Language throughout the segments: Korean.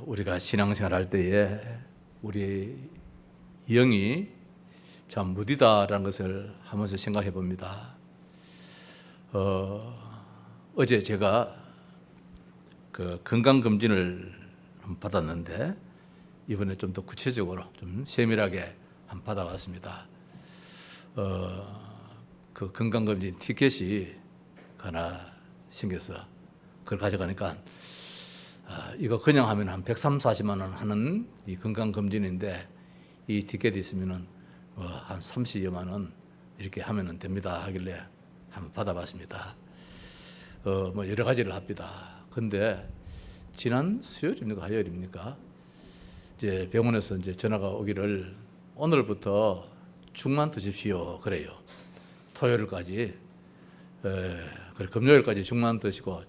우리가 신앙생활 할 때에 우리 영이 참 무디다라는 것을 하면서 생각해 봅니다. 어제 제가 그 건강검진을 받았는데 이번에 좀 더 구체적으로 좀 세밀하게 한번 받아봤습니다. 그 건강검진 티켓이 하나 생겨서 그걸 가져가니까 이거 그냥 하면 한 130, 40만 원 하는 이 건강검진인데 이 티켓이 있으면은 한 30여만 원 이렇게 하면은 됩니다 하길래 한번 받아봤습니다. 뭐 여러 가지를 합니다. 근데 지난 수요일입니까 화요일입니까? 이제 병원에서 이제 전화가 오기를 오늘부터 죽만 드십시오 그래요. 토요일까지, 그래 금요일까지 죽만 드시고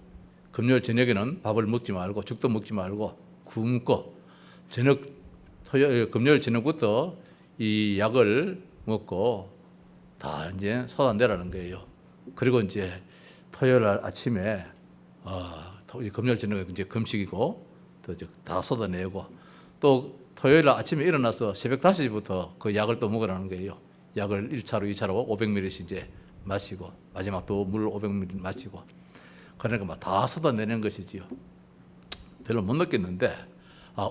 금요일 저녁에는 밥을 먹지 말고 죽도 먹지 말고 굶고 금요일 저녁부터 이 약을 먹고 다 이제 쏟아내라는 거예요. 그리고 이제 토요일 아침에 금요일 저녁에 이제 금식이고 또 다 쏟아내고 또 토요일 아침에 일어나서 새벽 5시부터 그 약을 또 먹으라는 거예요. 약을 1차로 2차로 500ml씩 이제 마시고 마지막 또 물 500ml 마시고 그러니까 막 다 쏟아내는 것이지요. 별로 못 느꼈는데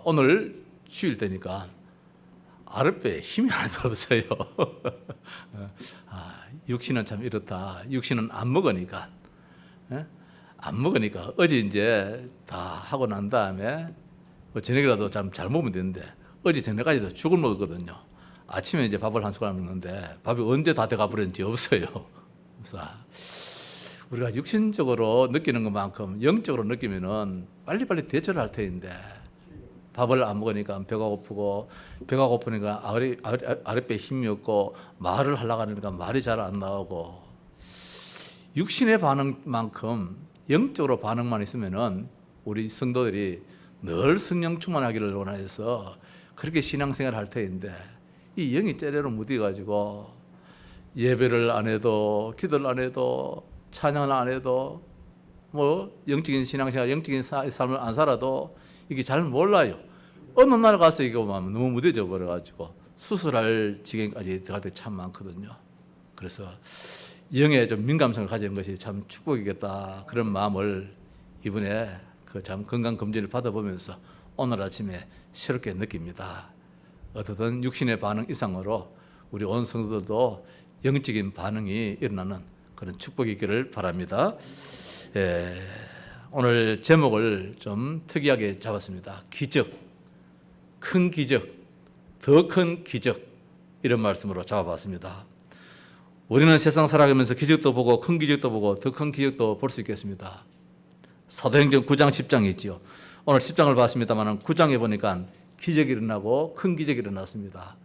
오늘 주일 되니까 아랫배에 힘이 하나도 없어요. 육신은 참 이렇다. 육신은 안 먹으니까 어제 이제 다 하고 난 다음에 저녁이라도 잘 먹으면 되는데 어제 저녁까지도 죽을 먹었거든요. 아침에 이제 밥을 한 숟가락 먹는데 밥이 언제 다 돼가 버렸는지 없어요. 그래서 우리가 육신적으로 느끼는 것만큼 영적으로 느끼면은 빨리빨리 대처를 할 터인데 밥을 안 먹으니까 배가 고프고 배가 고프니까 아랫배에 힘이 없고 말을 하려고 하니까 말이 잘 안 나오고 육신의 반응만큼 영적으로 반응만 있으면은 우리 성도들이 늘 성령 충만하기를 원해서 그렇게 신앙생활을 할 터인데 이 영이 때때로 무디가지고 예배를 안 해도 기도를 안 해도 찬양을 안 해도 뭐 영적인 신앙생활, 영적인 삶을 안 살아도 이게 잘 몰라요. 어느 날 가서 이거 너무 무뎌져 버려가지고 수술할 지경까지 들어갈 때 참 많거든요. 그래서 영에 좀 민감성을 가지는 것이 참 축복이겠다 그런 마음을 이번에 그 참 건강 검진을 받아보면서 오늘 아침에 새롭게 느낍니다. 어떻든 육신의 반응 이상으로 우리 온 성도들도 영적인 반응이 일어나는 그런 축복이 있기를 바랍니다. 오늘 제목을 좀 특이하게 잡았습니다. 기적, 큰 기적, 더 큰 기적 이런 말씀으로 잡아봤습니다. 우리는 세상 살아가면서 기적도 보고 큰 기적도 보고 더 큰 기적도 볼 수 있겠습니다. 사도행전 9장 10장이 있지요. 오늘 10장을 봤습니다만 9장에 보니까 기적이 일어나고 큰 기적이 일어났습니다.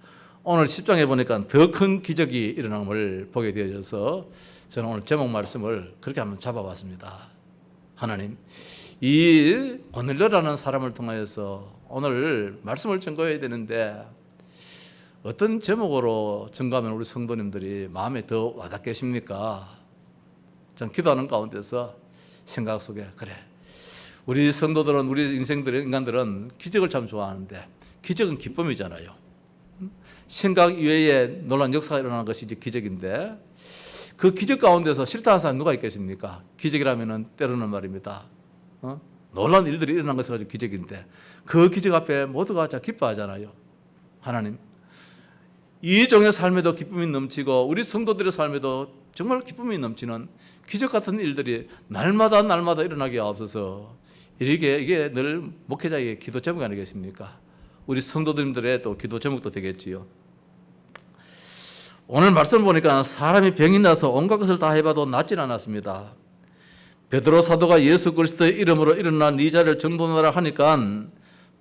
오늘 10장에 보니까 더 큰 기적이 일어남을 보게 되어져서 저는 오늘 제목 말씀을 그렇게 한번 잡아봤습니다. 하나님, 이 고넬료라는 사람을 통하여서 오늘 말씀을 전거해야 되는데 어떤 제목으로 전가하면 우리 성도님들이 마음에 더 와닿겠습니까? 전 기도하는 가운데서 생각 속에 그래, 우리 성도들은 우리 인간들은 기적을 참 좋아하는데 기적은 기쁨이잖아요. 생각 이외에 놀라운 역사가 일어나는 것이 이제 기적인데 그 기적 가운데서 싫다는 사람 누가 있겠습니까? 기적이라면은 때로는 말입니다. 놀라운 일들이 일어난 것이 가지고 기적인데 그 기적 앞에 모두가 기뻐하잖아요. 하나님, 이 종의 삶에도 기쁨이 넘치고 우리 성도들의 삶에도 정말 기쁨이 넘치는 기적 같은 일들이 날마다 일어나게 하옵소서. 이게 늘 목회자의 기도 제목이 아니겠습니까? 우리 성도들의 또 기도 제목도 되겠지요. 오늘 말씀 보니까 사람이 병이 나서 온갖 것을 다 해봐도 낫질 않았습니다. 베드로 사도가 예수 그리스도의 이름으로 일어나 네 자리를 정돈하라 하니까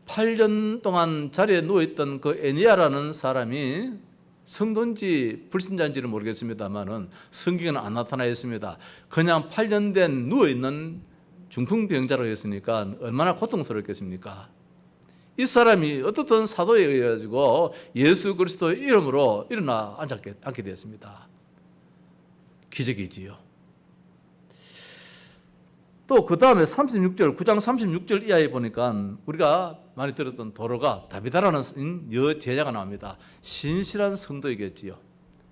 8년 동안 자리에 누워있던 그 에니아라는 사람이 성도인지 불신자인지는 모르겠습니다만은 성경에는 안 나타나 있습니다. 그냥 8년 된 누워있는 중풍병자로 했으니까 얼마나 고통스럽겠습니까? 이 사람이 어떻든 사도에 의해 가지고 예수 그리스도의 이름으로 일어나 앉게 되었습니다. 기적이지요. 또 그 다음에 36절, 9장 36절 이하에 보니까 우리가 많이 들었던 도로가 다비다라는 여제자가 나옵니다. 신실한 성도이겠지요.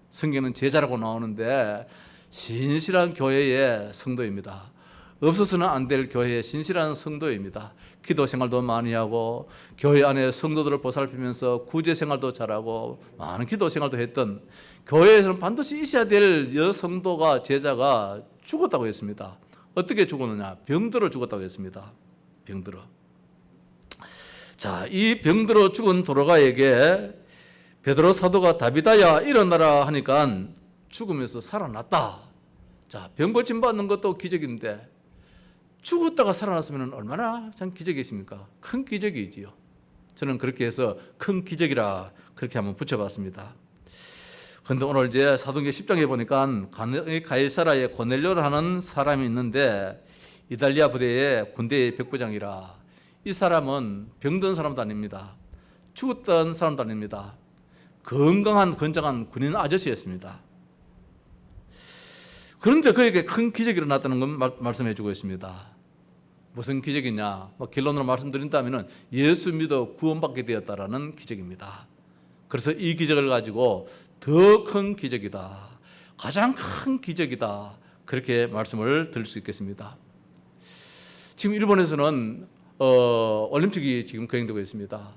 성경은 제자라고 나오는데 신실한 교회의 성도입니다. 없어서는 안 될 교회의 신실한 성도입니다. 기도 생활도 많이 하고 교회 안에 성도들을 보살피면서 구제 생활도 잘하고 많은 기도 생활도 했던 교회에서는 반드시 있어야 될 여성도가 제자가 죽었다고 했습니다. 어떻게 죽었느냐? 병들어 죽었다고 했습니다. 병들어. 자, 이 병들어 죽은 도로가에게 베드로 사도가 다비다야 일어나라 하니까 죽으면서 살아났다. 자, 병 고침 받는 것도 기적인데 죽었다가 살아났으면 얼마나 참 기적이십니까? 큰 기적이지요. 저는 그렇게 해서 큰 기적이라 그렇게 한번 붙여봤습니다. 그런데 오늘 이제 사도행전 10장에 보니까 가이사라에 고넬료라는 사람이 있는데 이달리아 부대의 군대의 백부장이라. 이 사람은 병든 사람도 아닙니다. 죽었던 사람도 아닙니다. 건강한 건장한 군인 아저씨였습니다. 그런데 그에게 큰 기적이 일어났다는 건 말씀해 주고 있습니다. 무슨 기적이냐? 결론으로 말씀드린다면 예수 믿어 구원받게 되었다라는 기적입니다. 그래서 이 기적을 가지고 더 큰 기적이다, 가장 큰 기적이다, 그렇게 말씀을 드릴 수 있겠습니다. 지금 일본에서는 올림픽이 지금 거행되고 있습니다.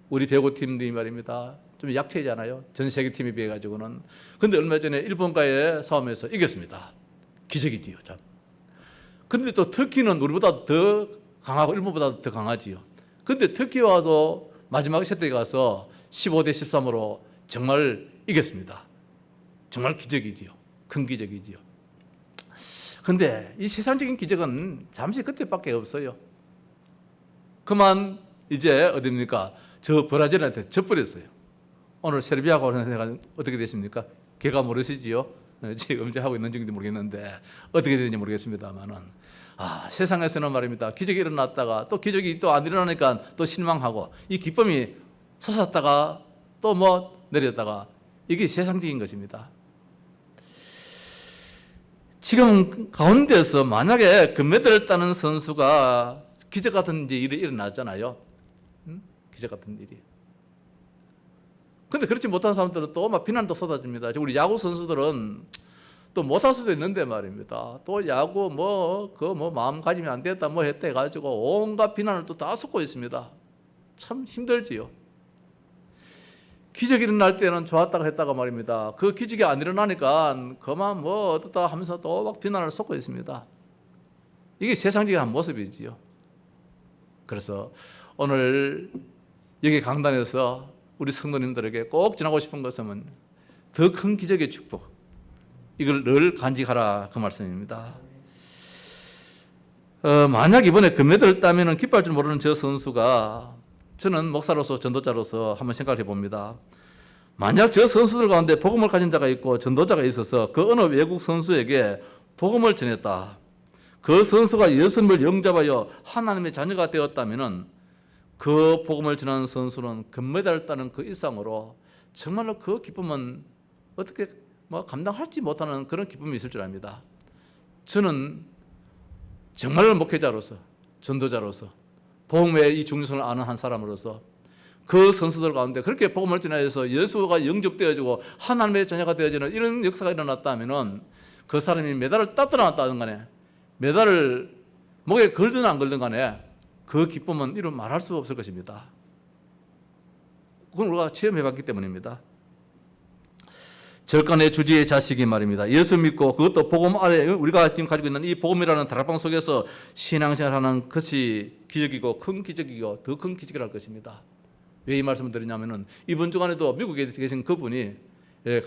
우리 배구팀이 말입니다. 좀 약체잖아요. 전 세계팀에 비해 가지고는. 그런데 얼마 전에 일본과의 싸움에서 이겼습니다. 기적이지요, 참. 그런데 또 터키는 우리보다 더 강하고 일본보다 더 강하지요. 그런데 터키와도 마지막 세트에 가서 15대 13으로 정말 이겼습니다. 정말 기적이지요. 큰 기적이지요. 그런데 이 세상적인 기적은 잠시 그때밖에 없어요. 그만 이제 어디입니까? 저 브라질한테 져버렸어요. 오늘 세르비아가 어떻게 됐습니까? 걔가 모르시지요? 지금 이제 하고 있는 중인지 모르겠는데 어떻게 되는지 모르겠습니다만은 세상에서는 말입니다. 기적이 일어났다가 또 기적이 또 안 일어나니까 또 실망하고 이 기쁨이 솟았다가 또 뭐 내렸다가 이게 세상적인 것입니다. 지금 가운데서 만약에 금메달을 따는 선수가 기적 같은 일이 일어나잖아요. 기적 같은 일이. 근데 그렇지 못한 사람들은 또 막 비난도 쏟아집니다. 우리 야구 선수들은 또 못할 수도 있는데 말입니다. 또 야구 마음 가지면 안 됐다 했다 해가지고 온갖 비난을 또 다 쏟고 있습니다. 참 힘들지요. 기적이 일어날 때는 좋았다고 했다가 말입니다. 그 기적이 안 일어나니까 그만 어떻다 하면서 또 막 비난을 쏟고 있습니다. 이게 세상적인 한 모습이지요. 그래서 오늘 여기 강단에서 우리 성도님들에게 꼭 전하고 싶은 것은 더 큰 기적의 축복, 이걸 늘 간직하라, 그 말씀입니다. 만약 이번에 금메달을 따면 기뻐할 줄 모르는 저 선수가, 저는 목사로서 전도자로서 한번 생각해 봅니다. 만약 저 선수들 가운데 복음을 가진 자가 있고 전도자가 있어서 그 어느 외국 선수에게 복음을 전했다. 그 선수가 예수님을 영접하여 하나님의 자녀가 되었다면 그 복음을 전하는 선수는 금메달을 따는 그 이상으로 정말로 그 기쁨은 어떻게 감당할지 못하는 그런 기쁨이 있을 줄 압니다. 저는 정말 목회자로서, 전도자로서, 복음의 이 중요성을 아는 한 사람으로서 그 선수들 가운데 그렇게 복음을 전하여서 예수가 영접되어지고 하나님의 자녀가 되어지는 이런 역사가 일어났다면 그 사람이 메달을 따든 안 따든 간에, 메달을 목에 걸든 안 걸든 간에 그 기쁨은 이루 말할 수 없을 것입니다. 그건 우리가 체험해봤기 때문입니다. 절간의 주지의 자식이 말입니다. 예수 믿고 그것도 복음 아래 우리가 지금 가지고 있는 이 복음이라는 다락방 속에서 신앙생활하는 것이 기적이고 큰 기적이고 더 큰 기적이랄 것입니다. 왜 이 말씀을 드리냐면은 이번 주간에도 미국에 계신 그분이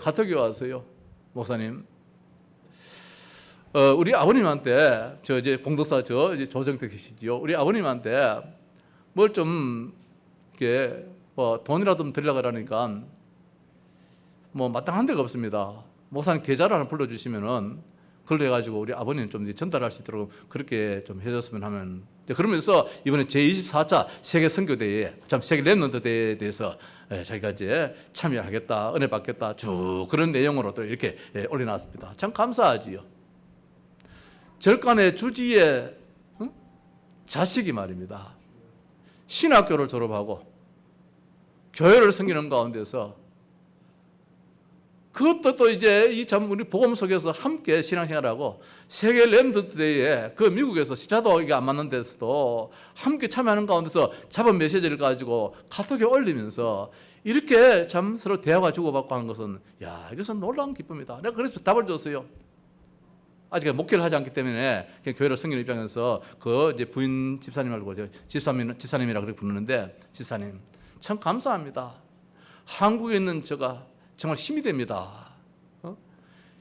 카톡이 왔어요. 목사님, 우리 아버님한테 이제 공덕사 이제 조정택 씨지요. 우리 아버님한테 뭘 좀 이렇게 돈이라도 좀 드리려고 그러니까 마땅한 데가 없습니다. 목사님 계좌를 하나 불러주시면은 그걸로 해가지고 우리 아버님 좀 전달할 수 있도록 그렇게 좀 해줬으면 하면. 그러면서 이번에 제24차 세계 선교대회, 세계 랩런트 대회에 대해서 자기가 이제 참여하겠다, 은혜 받겠다, 쭉 그런 내용으로 또 이렇게 올려놨습니다. 참 감사하지요. 절간의 주지의 자식이 말입니다. 신학교를 졸업하고 교회를 섬기는 가운데서 그것도 또 이제 이 참 우리 복음 속에서 함께 신앙생활하고 세계 렘넌트데이에 그 미국에서 시차도 이게 안 맞는 데서도 함께 참여하는 가운데서 잡은 메시지를 가지고 카톡에 올리면서 이렇게 참 서로 대화가 주고받고 하는 것은 야, 이것은 놀라운 기쁨이다. 내가 그래서 답을 줬어요. 아직 목회를 하지 않기 때문에 그냥 교회를 섬기는 입장에서 그 이제 부인 집사님 말고 집사님이라 그렇게 부르는데 집사님 참 감사합니다. 한국에 있는 제가 정말 힘이 됩니다.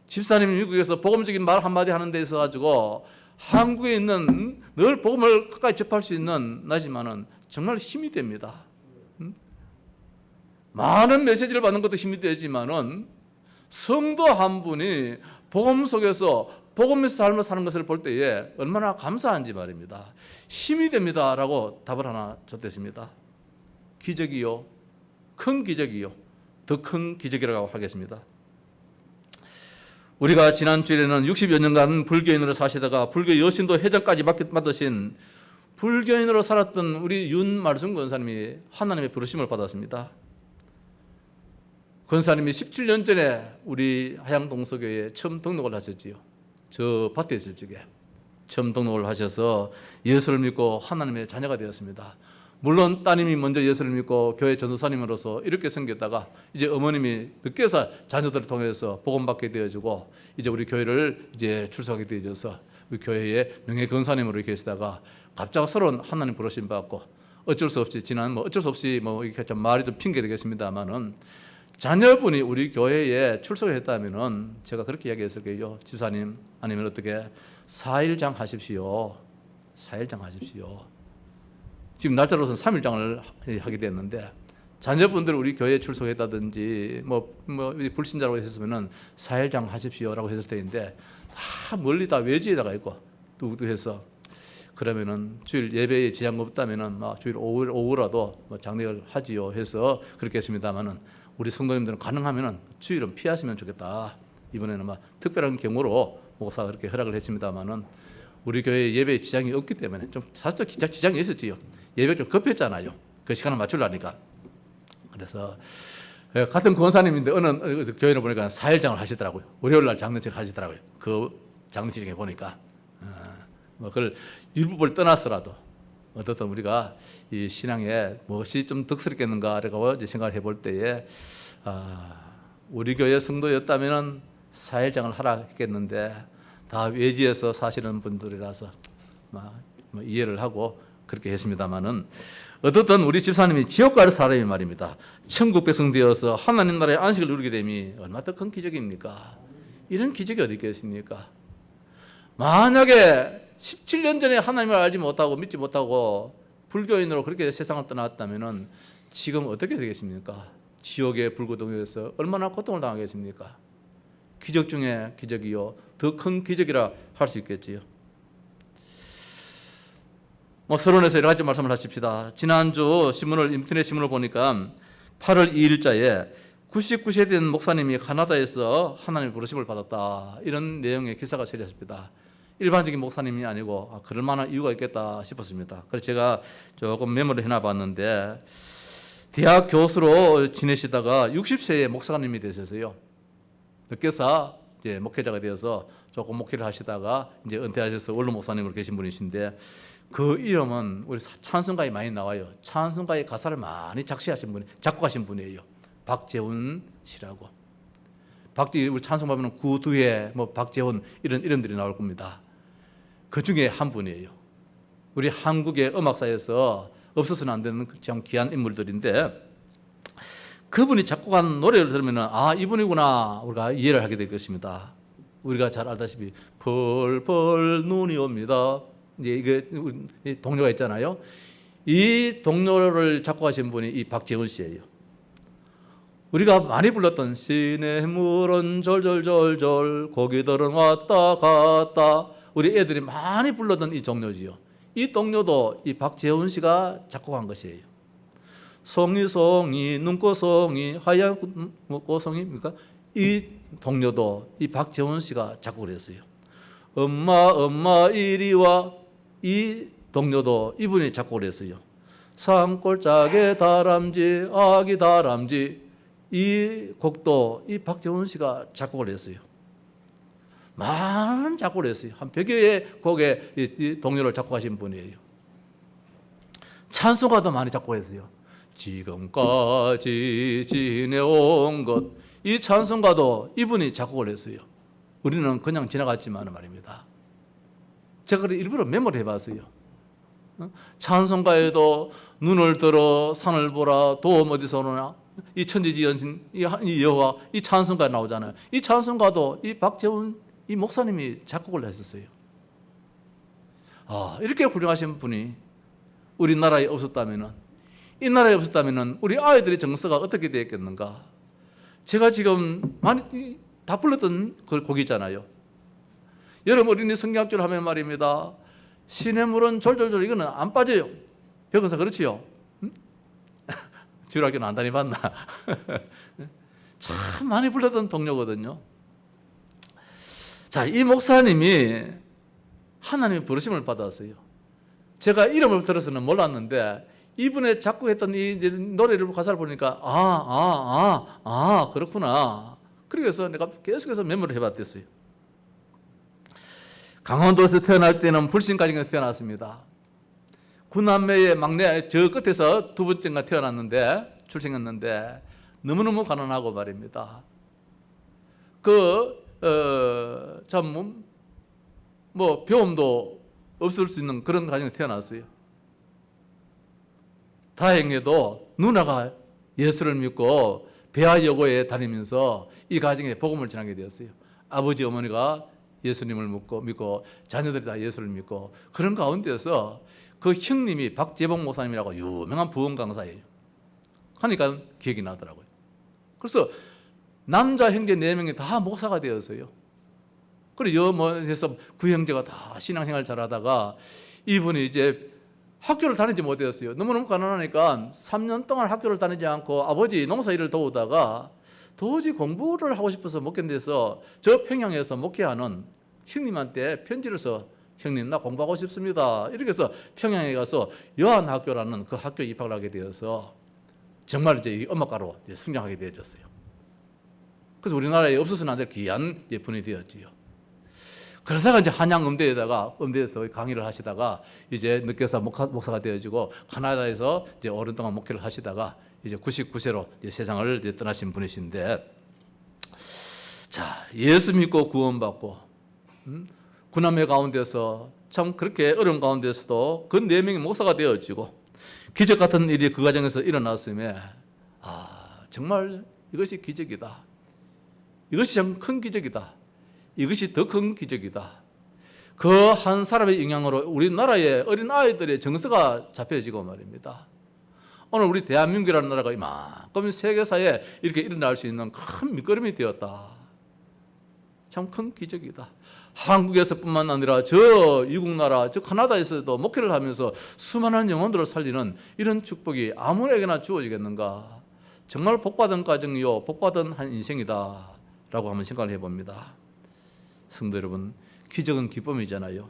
집사님이 미국에서 복음적인 말 한마디 하는 데 있어 가지고 한국에 있는 늘 복음을 가까이 접할 수 있는 나지만은 정말 힘이 됩니다. 많은 메시지를 받는 것도 힘이 되지만은 성도 한 분이 복음 속에서 복음에서 삶을 사는 것을 볼 때에 얼마나 감사한지 말입니다. 힘이 됩니다라고 답을 하나 줬댔습니다. 기적이요, 큰 기적이요, 더 큰 기적이라고 하겠습니다. 우리가 지난 주일에는 60여 년간 불교인으로 사시다가 불교 여신도 회장까지 맡으신 불교인으로 살았던 우리 윤말순 권사님이 하나님의 부르심을 받았습니다. 권사님이 17년 전에 우리 하양동서교회에 처음 등록을 하셨지요. 저 밭에 있을 적에 처음 등록을 하셔서 예수를 믿고 하나님의 자녀가 되었습니다. 물론 따님이 먼저 예수를 믿고 교회 전도사님으로서 이렇게 섬겼다가 이제 어머님이 늦게서 자녀들을 통해서 복음받게 되어지고 이제 우리 교회를 이제 출석하게 되어져서 우리 교회의 명예 권사님으로 계시다가 갑작스러운 하나님 부르심 받고 어쩔 수 없이 어쩔 수 없이 이렇게 좀 말이 좀 핑계 되겠습니다만은 자녀분이 우리 교회에 출석을 했다면은 제가 그렇게 이야기했을 거예요. 집사님 아니면 어떻게 4일장 하십시오. 4일장 하십시오. 지금 날짜로서는 3일장을 하게 됐는데 자녀분들 우리 교회에 출석했다든지 불신자라고 했으면은 4일장 하십시오라고 했을 때인데 다 멀리 다 외지에다가 있고 뚝뚝 해서 그러면은 주일 예배에 지장 없다면은 주일 오후라도 장례를 하지요 해서 그렇게 했습니다만은 우리 성도님들은 가능하면은 주일은 피하시면 좋겠다. 이번에는 특별한 경우로 목사가 그렇게 허락을 했습니다만은 우리 교회 예배에 지장이 없기 때문에 좀 사실 지장이 있었지요. 예배 좀 급했잖아요. 그 시간을 맞추려니까. 그래서 같은 권사님인데 어느 교회를 보니까 4일장을 하시더라고요. 월요일날 장례식을 하시더라고요. 그 장례식에 보니까 그걸 일부를 떠나서라도 어떻든 우리가 이 신앙에 무엇이 좀 덕스럽겠는가라고 이제 생각을 해볼 때에 우리 교회 성도였다면은 4일장을 하라 했겠는데 다 외지에서 사시는 분들이라서 이해를 하고 그렇게 했습니다만은 어떻든 우리 집사님이 지옥 갈 사람이 말입니다. 천국 백성 되어서 하나님 나라의 안식을 누리게 됨이 얼마나 더 큰 기적입니까? 이런 기적이 어디 있겠습니까? 만약에 17년 전에 하나님을 알지 못하고 믿지 못하고 불교인으로 그렇게 세상을 떠났다면은 지금 어떻게 되겠습니까? 지옥의 불구덩이에서 얼마나 고통을 당하겠습니까? 기적 중에 기적이요, 더 큰 기적이라 할 수 있겠지요. 서론에서 여러 가지 말씀을 하십시다. 지난주 인터넷 신문을 보니까 8월 2일자에 99세 된 목사님이 카나다에서 하나님의 부르심을 받았다. 이런 내용의 기사가 실렸습니다. 일반적인 목사님이 아니고 그럴 만한 이유가 있겠다 싶었습니다. 그래서 제가 조금 메모를 해놔봤는데 대학 교수로 지내시다가 60세에 목사님이 되셔서요. 늦게서 이제 목회자가 되어서 조금 목회를 하시다가 이제 은퇴하셔서 원로 목사님으로 계신 분이신데 그 이름은 우리 찬송가에 많이 나와요. 찬송가의 가사를 많이 작곡하신 분이에요. 박재훈 씨라고. 우리 찬송 보면 구두에 박재훈 이런 이름들이 나올 겁니다. 그 중에 한 분이에요. 우리 한국의 음악사에서 없어서는 안 되는 참 귀한 인물들인데 그분이 작곡한 노래를 들으면 이분이구나 우리가 이해를 하게 될 것입니다. 우리가 잘 알다시피 펄펄 눈이 옵니다. 이제 이게 동료가 있잖아요. 이 동료를 작곡하신 분이 이 박재훈 씨예요. 우리가 많이 불렀던 시냇물은 절절절절 고기들은 왔다 갔다 우리 애들이 많이 불렀던 이 동료지요. 이 동료도 이 박재훈 씨가 작곡한 것이에요. 송이 눈꽃송이 하얀 꽃송이입니까? 이 동료도 이 박재훈 씨가 작곡을 했어요. 엄마 이리 와. 이 동료도 이분이 작곡을 했어요. 산골짜기 다람쥐 아기 다람쥐, 이 곡도 이 박재훈 씨가 작곡을 했어요. 많은 작곡을 했어요. 한 100여의 곡의 이 동료를 작곡하신 분이에요. 찬송가도 많이 작곡했어요. 지금까지 지내온 것, 이 찬송가도 이분이 작곡을 했어요. 우리는 그냥 지나갔지만 말입니다. 제가 일부러 메모를 해봤어요. 찬송가에도 눈을 들어 산을 보라 도움 어디서 오느냐, 이 천지지은 이 여호와, 이 찬송가 나오잖아요. 이 찬송가도 이 박재훈 이 목사님이 작곡을 했었어요. 이렇게 훌륭하신 분이 우리나라에 없었다면은, 이 나라에 없었다면은 우리 아이들의 정서가 어떻게 되었겠는가? 제가 지금 많이 다 불렀던 그 곡이잖아요. 여러분 어린이 성경학교를 하면 말입니다. 시냇물은 졸졸졸, 이거는 안 빠져요. 벽은사 그렇지요? 주일학교는 안 다니봤나? 참 많이 불렀던 동료거든요. 자, 이 목사님이 하나님의 부르심을 받았어요. 제가 이름을 들어서는 몰랐는데 이분의 작곡했던 이 노래를 가사를 보니까 그렇구나. 그래서 내가 계속해서 메모를 해봤댔어요. 강원도에서 태어날 때는 불신 가정에서 태어났습니다. 구남매의 막내 저 끝에서 두 번째가 태어났는데, 출생했는데 너무너무 가난하고 말입니다. 참 뭐 배움도 없을 수 있는 그런 가정에 태어났어요. 다행히도 누나가 예수를 믿고 배아여고에 다니면서 이 가정에 복음을 전하게 되었어요. 아버지 어머니가 예수님을 믿고 자녀들이 다 예수를 믿고, 그런 가운데서 그 형님이 박재봉 목사님이라고 유명한 부흥 강사예요. 하니까 기억이 나더라고요. 그래서 남자 형제 4명이 다 목사가 되었어요. 그리고 해서 그 형제가 다 신앙생활 잘하다가 이분이 이제 학교를 다니지 못했어요. 너무너무 가난하니까 3년 동안 학교를 다니지 않고 아버지 농사일을 도우다가 도저히 공부를 하고 싶어서 못 견뎌서 저 평양에서 목회하는 형님한테 편지를 써, 형님 나 공부하고 싶습니다. 이렇게 해서 평양에 가서 여한학교라는 그 학교에 입학을 하게 되어서 정말 이제 음악가로 승려하게 되어졌어요. 그래서 우리나라에 없어서는 안 될 귀한 분이 되었지요. 그러다가 이제 음대에서 강의를 하시다가 이제 늦게서 목사가 되어지고 카나다에서 이제 오랜 동안 목회를 하시다가 이제 99세로 이제 세상을 이제 떠나신 분이신데, 자, 예수 믿고 구원받고 구남매 가운데서 참 그렇게 어려운 가운데서도 그 4명이 목사가 되어지고 기적 같은 일이 그 과정에서 일어났음에 정말 이것이 기적이다. 이것이 참 큰 기적이다. 이것이 더 큰 기적이다. 그 한 사람의 영향으로 우리나라의 어린 아이들의 정서가 잡혀지고 말입니다. 오늘 우리 대한민국이라는 나라가 이만큼 세계사에 이렇게 일어날 수 있는 큰 밑거름이 되었다. 참 큰 기적이다. 한국에서뿐만 아니라 저 이국 나라, 저 카나다에서도 목회를 하면서 수많은 영혼들을 살리는 이런 축복이 아무에게나 주어지겠는가. 정말 복받은 가정이요, 복받은 한 인생이다 라고 한번 생각을 해봅니다. 성도 여러분, 기적은 기쁨이잖아요.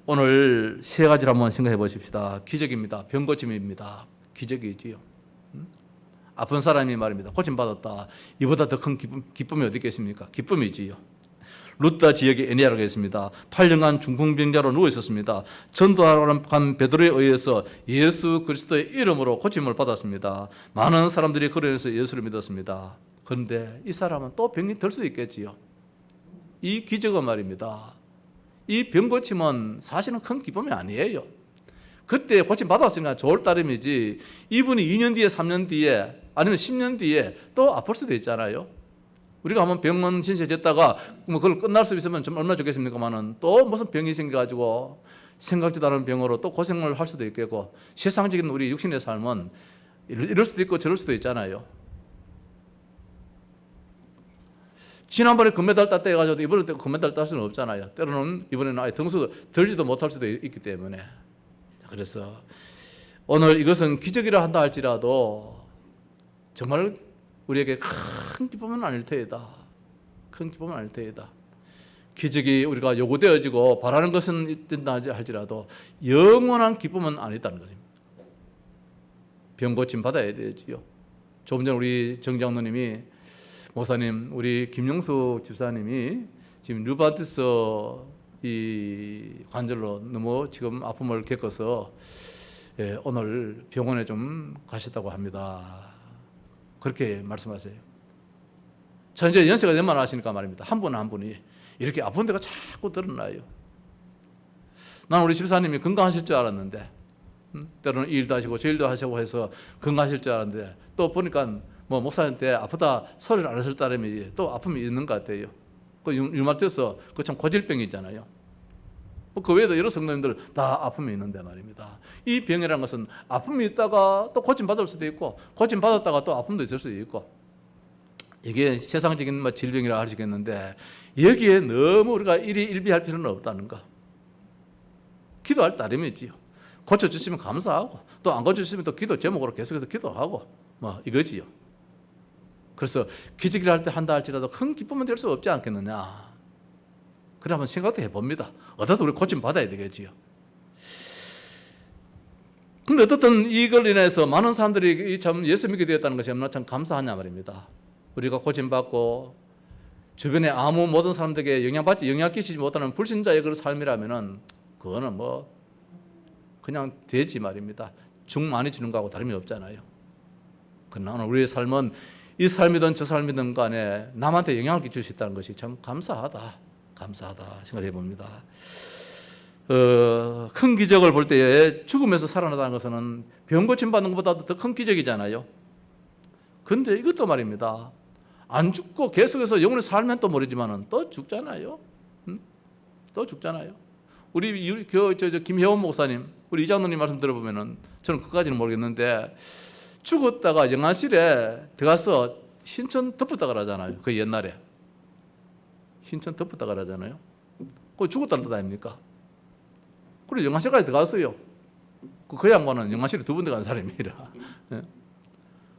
오늘 3가지를 한번 생각해 보십시다. 기적입니다. 병고침입니다. 기적이지요. 아픈 사람이 말입니다. 고침받았다. 이보다 더 큰 기쁨이 어디 있겠습니까? 기쁨이지요. 루타 지역의 에니아라고 했습니다. 8년간 중풍병자로 누워 있었습니다. 전도하러 간 베드로에 의해서 예수 그리스도의 이름으로 고침을 받았습니다. 많은 사람들이 그러면서 예수를 믿었습니다. 그런데 이 사람은 또 병이 들 수 있겠지요. 이 기적은 말입니다. 이 병 고침은 사실은 큰 기쁨이 아니에요. 그때 고침 받았으니까 좋을 따름이지, 이분이 2년 뒤에 3년 뒤에 아니면 10년 뒤에 또 아플 수도 있잖아요. 우리가 한번 병원 신세졌다가 그걸 끝날 수 있으면 좀 얼마나 좋겠습니까만은 또 무슨 병이 생겨가지고 생각지도 않은 병으로 또 고생을 할 수도 있겠고, 세상적인 우리 육신의 삶은 이럴 수도 있고 저럴 수도 있잖아요. 지난번에 금메달 땄다 해가지고 이번에 금메달 딸 수는 없잖아요. 때로는 이번에는 아예 등수 들지도 못할 수도 있기 때문에. 그래서 오늘 이것은 기적이라 한다 할지라도 정말 우리에게 큰 기쁨은 아닐 테이다. 큰 기쁨은 아닐 테이다. 기적이 우리가 요구되어지고 바라는 것은 된다 할지라도 영원한 기쁨은 아니다는 것입니다. 병 고침 받아야 되지요. 조금 전에 우리 정장로님이 목사님, 우리 김영수 집사님이 지금 르바티스 이 관절로 너무 지금 아픔을 겪어서 오늘 병원에 좀 가셨다고 합니다. 그렇게 말씀하세요. 저 이제 연세가 얼마나 하시니까 말입니다. 한 분 한 분이 이렇게 아픈 데가 자꾸 드러나요. 나는 우리 집사님이 건강하실 줄 알았는데, 때로는 이 일도 하시고 저 일도 하시고 해서 건강하실 줄 알았는데, 또 보니까 뭐 목사님한테 아프다 소리를 안 하실 따름이지 또 아픔이 있는 것 같아요. 그 유마티스 그 참 고질병이 있잖아요. 그 외에도 여러 성도님들 다 아픔이 있는데 말입니다. 이 병이라는 것은 아픔이 있다가 또 고침받을 수도 있고 고침받았다가 또 아픔도 있을 수도 있고, 이게 세상적인 질병이라 할 수 있겠는데 여기에 너무 우리가 일비할 필요는 없다는 거. 기도할 따름이지요. 고쳐주시면 감사하고 또 안 고쳐주시면 또 기도 제목으로 계속해서 기도하고 뭐 이거지요. 그래서 기적이라 할 때 한다 할지라도 큰 기쁨은 될 수 없지 않겠느냐. 그래 한번 생각도 해봅니다. 어떻든 우리 고침 받아야 되겠지요. 근데 어떻든 이걸 인해서 많은 사람들이 참 예수 믿게 되었다는 것이 얼마나 참 감사하냐 말입니다. 우리가 고침받고 주변에 아무 모든 사람들에게 영향 끼치지 못하는 불신자의 그런 삶이라면은 그거는 뭐 그냥 되지 말입니다. 죽 많이 주는 거하고 다름이 없잖아요. 그러나 우리의 삶은 이 삶이든 저 삶이든 간에 남한테 영향을 끼칠 수 있다는 것이 참 감사하다 생각해 봅니다. 큰 기적을 볼 때에 죽음에서 살아나다는 것은 병 고침 받는 것보다도 더 큰 기적이잖아요. 그런데 이것도 말입니다. 안 죽고 계속해서 영원히 살면 또 모르지만은 또 죽잖아요. 또 죽잖아요. 우리 김혜원 목사님, 우리 이장로님 말씀 들어보면은 저는 그까지는 모르겠는데 죽었다가 영안실에 들어가서 신천 덮었다 그러잖아요. 그 옛날에 신천 덮었다 그러잖아요. 그 죽었다는 뜻 아닙니까? 그래 영안실까지 들어갔어요. 그 양반은 영안실에 2번 간 사람이라.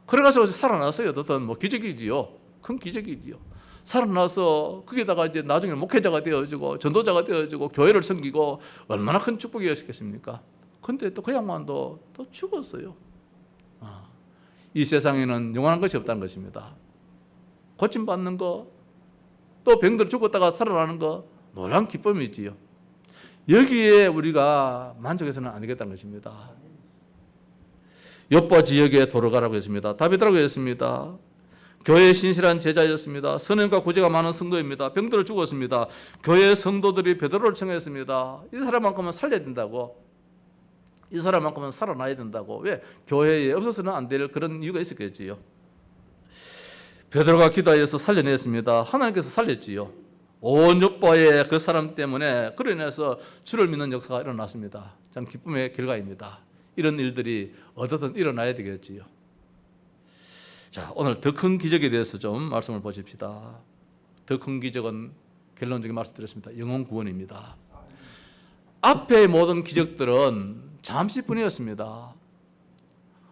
그래가지고 살아났어요. 어떤 뭐 기적이지요. 큰 기적이지요. 살아나서 거기다가 이제 나중에 목회자가 되어지고 전도자가 되어지고 교회를 섬기고 얼마나 큰 축복이었겠습니까? 근데 또 그 양반도 또 죽었어요. 이 세상에는 영원한 것이 없다는 것입니다. 고침받는 거, 또 병들 죽었다가 살아나는 거, 놀라운 기쁨이지요. 여기에 우리가 만족해서는 안 되겠다는 것입니다. 욥보 지역에 돌아가라고 했습니다. 다윗이라고 했습니다. 교회의 신실한 제자였습니다. 선행과 구제가 많은 성도입니다. 병들어 죽었습니다. 교회 성도들이 베드로를 청했습니다. 이 사람만큼은 살려야 된다고. 이 사람만큼은 살아나야 된다고. 왜? 교회에 없어서는 안 될 그런 이유가 있었겠지요. 베드로가 기도하여서 살려냈습니다. 하나님께서 살렸지요. 온 욥보의 그 사람 때문에 그로 인해서 주를 믿는 역사가 일어났습니다. 참 기쁨의 결과입니다. 이런 일들이 어떻든 일어나야 되겠지요. 자, 오늘 더 큰 기적에 대해서 좀 말씀을 보십시다. 더 큰 기적은 결론적인 말씀드렸습니다. 영혼 구원입니다. 앞의 모든 기적들은 잠시뿐이었습니다.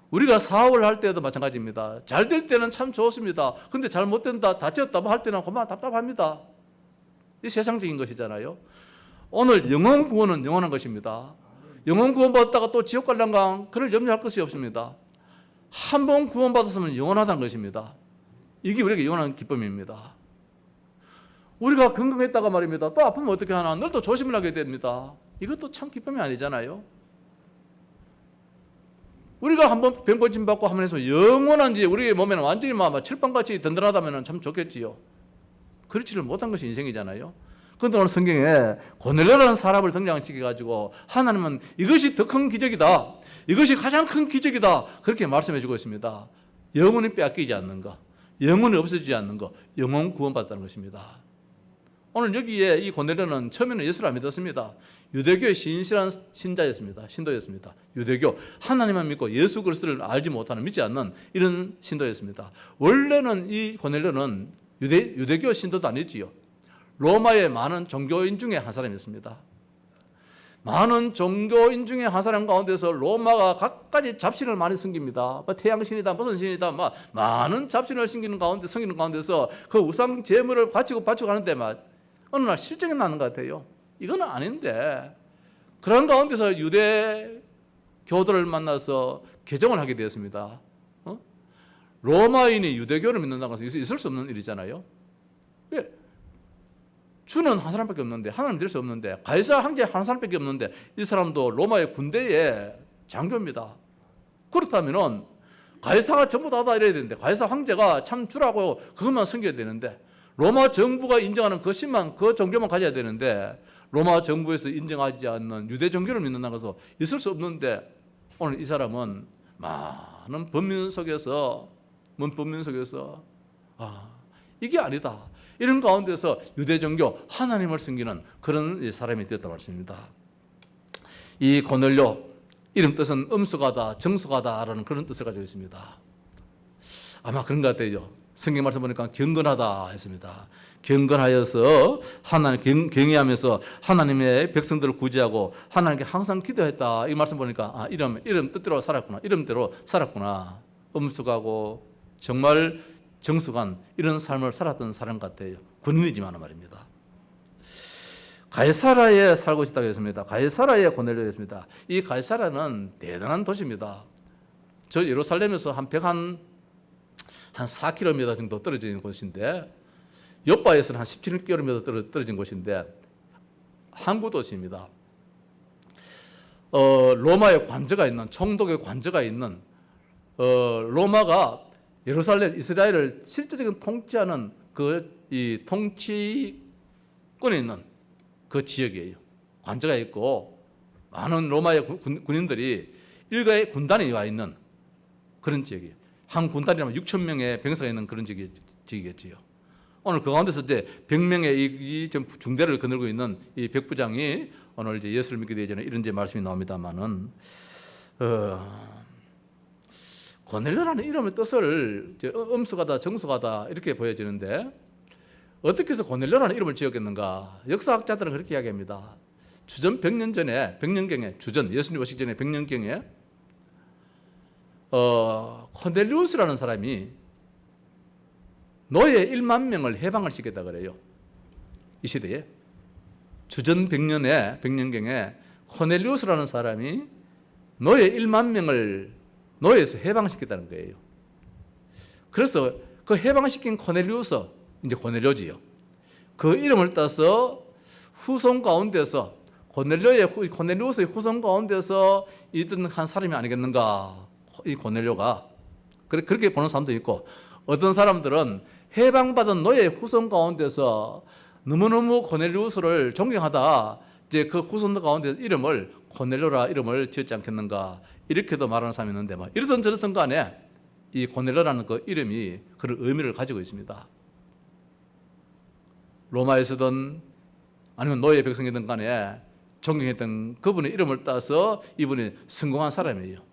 우리가 사업을 할 때도 마찬가지입니다. 잘 될 때는 참 좋습니다. 근데 잘못된다, 다쳤다 할 때는 그만 답답합니다. 이 세상적인 것이잖아요. 오늘 영혼 구원은 영원한 것입니다. 영혼 구원 받았다가 또 지옥 갈란가 그를 염려할 것이 없습니다. 한 번 구원 받았으면 영원하다는 것입니다. 이게 우리에게 영원한 기쁨입니다. 우리가 건강했다가 말입니다. 또 아프면 어떻게 하나? 늘 또 조심을 하게 됩니다. 이것도 참 기쁨이 아니잖아요. 우리가 한번 병 고침 받고 하면서 영원한지 우리 몸에는 완전히 철판같이 든든하다면 참 좋겠지요. 그렇지를 못한 것이 인생이잖아요. 그런데 오늘 성경에 고넬료라는 사람을 등장시켜가지고 하나님은 이것이 더 큰 기적이다, 이것이 가장 큰 기적이다, 그렇게 말씀해 주고 있습니다. 영혼이 빼앗기지 않는 것, 영혼이 없어지지 않는 것, 영혼 구원받았다는 것입니다. 오늘 여기에 이 고넬료는 처음에는 예수를 안 믿었습니다. 유대교의 신실한 신자였습니다. 신도였습니다. 유대교, 하나님만 믿고 예수 그리스도를 알지 못하는, 믿지 않는 이런 신도였습니다. 원래는 이 고넬료는 유대교 신도도 아니지요. 로마의 많은 종교인 중에 한 사람이었습니다. 많은 종교인 중에 한 사람 가운데서 로마가 갖가지 잡신을 많이 섬깁니다. 태양신이다, 무슨 신이다, 많은 잡신을 섬기는 가운데서 그 우상 제물을 바치고 하는데 어느 날 실정이 나는 것 같아요. 이건 아닌데 그런 가운데서 유대 교도를 만나서 개종을 하게 되었습니다. 로마인이 유대교를 믿는다는 것은 있을 수 없는 일이잖아요. 왜? 주는 한 사람밖에 없는데, 하나님 될 수 없는데, 가이사 황제 한 사람밖에 없는데 이 사람도 로마의 군대의 장교입니다. 그렇다면 가이사가 전부 다다 이래야 되는데, 가이사 황제가 참 주라고 그것만 섬겨야 되는데, 로마 정부가 인정하는 그 신만, 그 종교만 가져야 되는데, 로마 정부에서 인정하지 않는 유대 종교를 믿는다는 것은 있을 수 없는데, 오늘 이 사람은 많은 범민 속에서 이게 아니다. 이런 가운데서 유대 종교 하나님을 섬기는 그런 사람이 되었단 말씀입니다. 이 고넬료 이름 뜻은 엄숙하다, 정숙하다라는 그런 뜻을 가지고 있습니다. 아마 그런 것 같아요. 성경 말씀 보니까 경건하다 했습니다. 경건하여서 하나님 경외하면서 하나님의 백성들을 구제하고 하나님께 항상 기도했다. 이 말씀 보니까 이름 뜻대로 살았구나. 이름대로 살았구나. 엄숙하고 정말 정숙한 이런 삶을 살았던 사람 같아요. 군인이지만 말입니다. 가이사라에 살고 있다고 했습니다. 가이사라에 고넬료였습니다. 이 가이사라는 대단한 도시입니다. 저 예루살렘에서 한 4km 정도 떨어져 있는 곳인데, 옆바에서는 한 17km 떨어진 곳인데 항구 도시입니다. 로마의 관저가 있는, 총독의 관저가 있는, 로마가 예루살렘 이스라엘을 실질적인 통치하는 이 통치권에 있는 그 지역이에요. 관저가 있고 많은 로마의 군인들이 일가의 군단이 와 있는 그런 지역이에요. 한 군단이라면 6천 명의 병사가 있는 그런 지역이겠지요. 오늘 그 가운데서 이제 100명의 이 중대를 거느리고 있는 이 백부장이 오늘 이제 예수를 믿게 되기 전에 이런 이제 말씀이 나옵니다만은, 고넬료라는 이름의 뜻을 엄숙하다, 정숙하다 이렇게 보여지는데, 어떻게 해서 고넬료라는 이름을 지었겠는가? 역사학자들은 그렇게 이야기합니다. 주전 100년 전에, 100년경에, 예수님 오시기 전에 100년경에 코넬리우스라는 사람이 노예 1만 명을 해방을 시켰다 그래요. 이 시대에. 주전 100년경에 코넬리우스라는 사람이 노예 1만 명을 노예에서 해방시켰다는 거예요. 그래서 그 해방시킨 코넬리우스, 이제 고넬료지요. 그 이름을 따서 후손 가운데서 고넬리우스의 후손 가운데서 있던 한 사람이 아니겠는가? 이 고넬료가 그렇게 보는 사람도 있고, 어떤 사람들은 해방받은 노예 후손 가운데서 너무너무 고넬리우스를 존경하다 이제 그 후손들 가운데 이름을 고넬료라 이름을 지었지 않겠는가, 이렇게도 말하는 사람이 있는데, 이러든 저러든 간에 이 고넬료라는 그 이름이 그런 의미를 가지고 있습니다. 로마에서든 아니면 노예 백성이든 간에 존경했던 그분의 이름을 따서 이분이 성공한 사람이에요.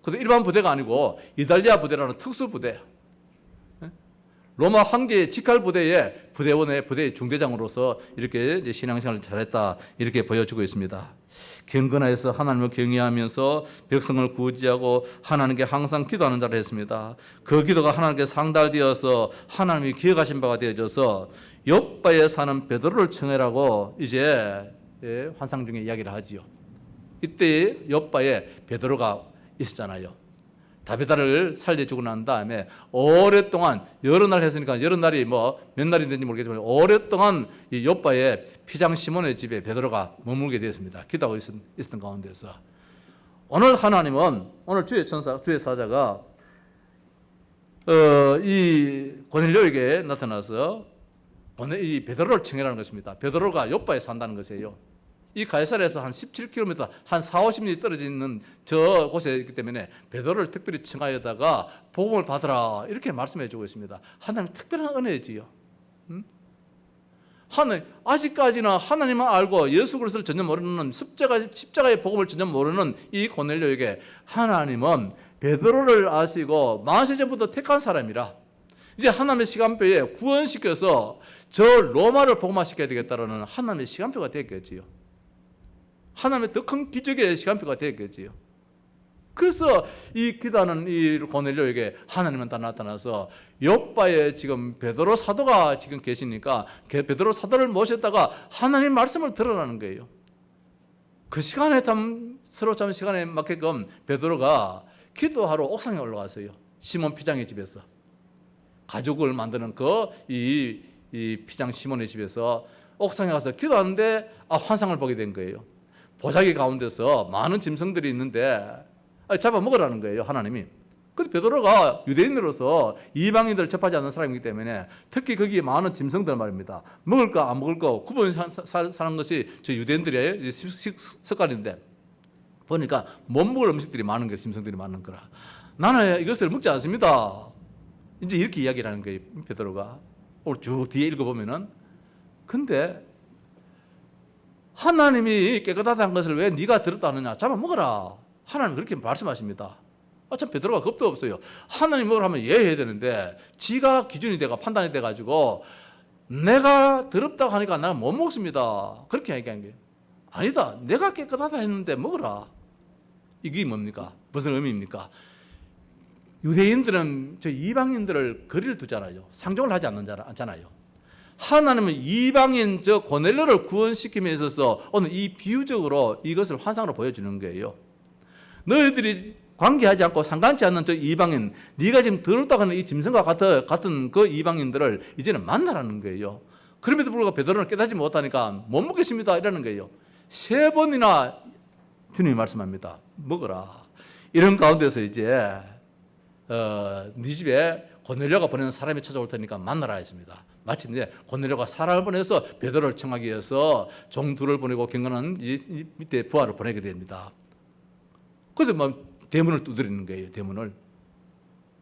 그것도 일반 부대가 아니고 이탈리아 부대라는 특수 부대, 로마 황제의 직할 부대의 부대원의 부대의 중대장으로서 이렇게 이제 신앙생활을 잘했다, 이렇게 보여주고 있습니다. 경건하여서 하나님을 경외하면서 백성을 구제하고 하나님께 항상 기도하는 자를 했습니다. 그 기도가 하나님께 상달되어서 하나님이 기억하신 바가 되어져서 욥바에 사는 베드로를 청해라고 이제 환상 중에 이야기를 하지요. 이때 욥바에 베드로가 있었잖아요. 다비다를 살려주고 난 다음에 오랫동안 여러 날 했으니까 여러 날이 몇 날이 된지 모르겠지만 오랫동안 이 욥바의 피장 시몬의 집에 베드로가 머물게 되었습니다. 기도하고 있었던 가운데서 오늘 하나님은, 오늘 주의 사자가 이 고넬료에게 나타나서 이 베드로를 청해라는 것입니다. 베드로가 욥바에 산다는 것이에요. 이 가이사랴에서 한 17km, 한 40~50li 떨어져 있는 저 곳에 있기 때문에 베드로를 특별히 청하여다가 복음을 받으라, 이렇게 말씀해 주고 있습니다. 하나님 특별한 은혜지요. 아직까지나 하나님만 알고 예수 그리스도를 전혀 모르는, 십자가의 복음을 전혀 모르는 이 고넬료에게 하나님은 베드로를 아시고 만세 전부터 택한 사람이라 이제 하나님의 시간표에 구원시켜서 저 로마를 복음화시켜야 되겠다라는 하나님의 시간표가 되었겠지요. 하나님의 더 큰 기적의 시간표가 되었겠지요. 그래서 이 기도하는 이 고넬료에게 하나님은 다 나타나서 요바에 지금 베드로 사도가 지금 계시니까 베드로 사도를 모셨다가 하나님 말씀을 들으라는 거예요. 그 시간에 서로 시간에 맞게끔 베드로가 기도하러 옥상에 올라갔어요. 시몬 피장의 집에서 가죽을 만드는 이 피장 시몬의 집에서 옥상에 가서 기도하는데 환상을 보게 된 거예요. 보자기 가운데서 많은 짐승들이 있는데 잡아먹으라는 거예요, 하나님이. 근데 베드로가 유대인으로서 이방인들을 접하지 않는 사람이기 때문에 특히 거기에 많은 짐승들 말입니다. 먹을까 안 먹을까 구분하는 것이 저 유대인들의 습관인데 보니까 못 먹을 음식들이 많은 거예요. 짐승들이 많은 거라. 나는 이것을 먹지 않습니다. 이제 이렇게 이야기를 하는 거예요, 베드로가. 오늘 쭉 뒤에 읽어보면은. 근데 하나님이 깨끗하다는 것을 왜 네가 들었다 하느냐? 잡아먹어라. 하나님 그렇게 말씀하십니다. 참 베드로가 겁도 없어요. 하나님 먹으라 하면 예 해야 되는데 지가 기준이 돼가 판단이 돼가지고 내가 더럽다고 하니까 내가 못 먹습니다. 그렇게 얘기한 거예요. 아니다. 내가 깨끗하다 했는데 먹어라. 이게 뭡니까? 무슨 의미입니까? 유대인들은 저 이방인들을 거리를 두잖아요. 상종을 하지 않잖아요. 하나님은 이방인 저 고넬료를 구원시킴에 있어서 오늘 이 비유적으로 이것을 환상으로 보여주는 거예요. 너희들이 관계하지 않고 상관치 않는 저 이방인, 네가 지금 더럽다고 하는 이 짐승과 같은 그 이방인들을 이제는 만나라는 거예요. 그럼에도 불구하고 베드로는 깨닫지 못하니까 못 먹겠습니다 이러는 거예요. 3번이나 주님이 말씀합니다. 먹어라. 이런 가운데서 이제 네 집에 고넬료가 보내는 사람이 찾아올 테니까 만나라 했습니다. 마침 이제 고넬료가 사람을 보내서 베드로를 청하기 위해서 종 둘을 보내고 경건한 밑에 부하를 보내게 됩니다. 그래서 대문을 두드리는 거예요. 대문을.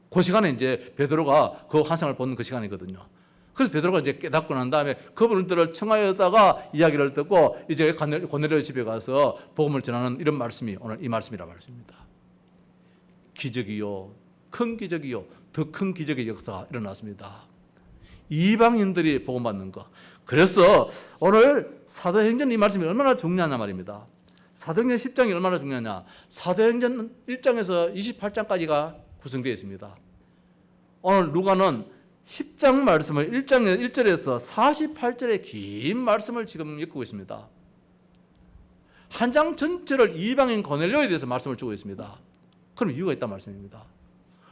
그 시간에 이제 베드로가 그 환상을 보는 그 시간이거든요. 그래서 베드로가 이제 깨닫고 난 다음에 그분들을 청하여다가 이야기를 듣고 이제 고넬료 집에 가서 복음을 전하는 이런 말씀이 오늘 이 말씀이라 말씀입니다. 기적이요, 큰 기적이요, 더 큰 기적의 역사가 일어났습니다. 이방인들이 복음받는 거. 그래서 오늘 사도행전 이 말씀이 얼마나 중요하냐 말입니다. 사도행전 10장이 얼마나 중요하냐. 사도행전 1장에서 28장까지가 구성되어 있습니다. 오늘 누가는 10장 말씀을 1절에서 48절의 긴 말씀을 지금 읽고 있습니다. 한 장 전체를 이방인 고넬료에 대해서 말씀을 주고 있습니다. 그럼 이유가 있다는 말씀입니다.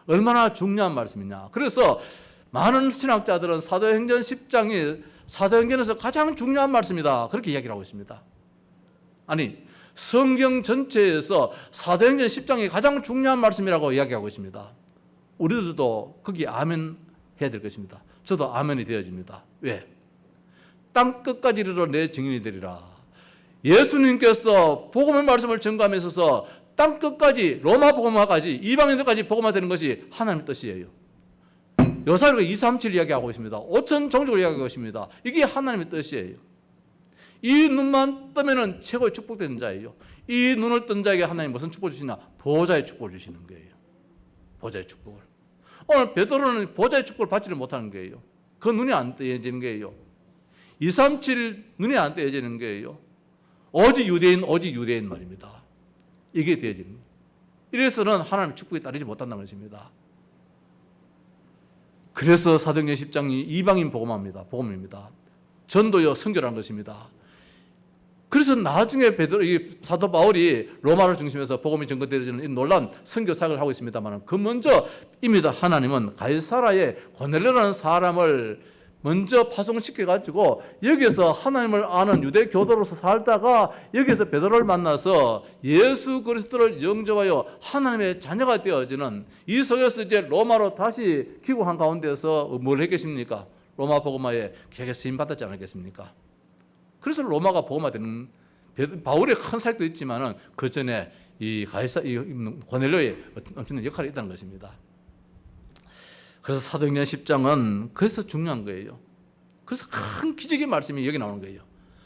얼마나 중요한 말씀이냐. 그래서 많은 신학자들은 사도행전 10장이 사도행전에서 가장 중요한 말씀이다. 그렇게 이야기를 하고 있습니다. 아니, 성경 전체에서 사도행전 10장이 가장 중요한 말씀이라고 이야기하고 있습니다. 우리들도 거기에 아멘 해야 될 것입니다. 저도 아멘이 되어집니다. 왜? 땅 끝까지 이르러 내 증인이 되리라. 예수님께서 복음의 말씀을 전가함에 있어서 땅 끝까지 로마 복음화까지 이방인들까지 복음화되는 것이 하나님의 뜻이에요. 요사리가 237 이야기하고 있습니다. 5천 종족을 이야기하고 있습니다. 이게 하나님의 뜻이에요. 이 눈만 뜨면은 최고의 축복되는 자예요. 이 눈을 뜬 자에게 하나님 무슨 축복을 주시냐? 보좌의 축복을 주시는 거예요. 보좌의 축복을. 오늘 베드로는 보좌의 축복을 받지를 못하는 거예요. 그 눈이 안 떼어지는 거예요. 237 눈이 안 떼어지는 거예요. 오직 유대인 말입니다. 이게 되어지는 거예요. 이래서는 하나님의 축복에 따르지 못한다는 것입니다. 그래서 사도행전 10장이 이방인 복음입니다. 전도요 선교라는 것입니다. 그래서 나중에 사도 바울이 로마를 중심해서 복음이 전거되어지는 이 놀라운 선교 사역을 하고 있습니다만 그 먼저 이미 하나님은 가이사라의 고넬료라는 사람을 먼저 파송시켜가지고 여기서 하나님을 아는 유대 교도로서 살다가 여기서 베드로를 만나서 예수 그리스도를 영접하여 하나님의 자녀가 되어지는 이 속에서 이제 로마로 다시 귀국한 가운데서 뭘 했겠습니까? 로마 복음화에 계속 쓰임 받았지 않았겠습니까? 그래서 로마가 복음화되는 바울의 큰 사역도 있지만은 그 전에 이 고넬료의 엄청난 역할이 있다는 것입니다. 그래서 사도행전 10장은 그래서 중요한 거예요. 그래서 큰 기적의 말씀이 여기 나오는 거예요.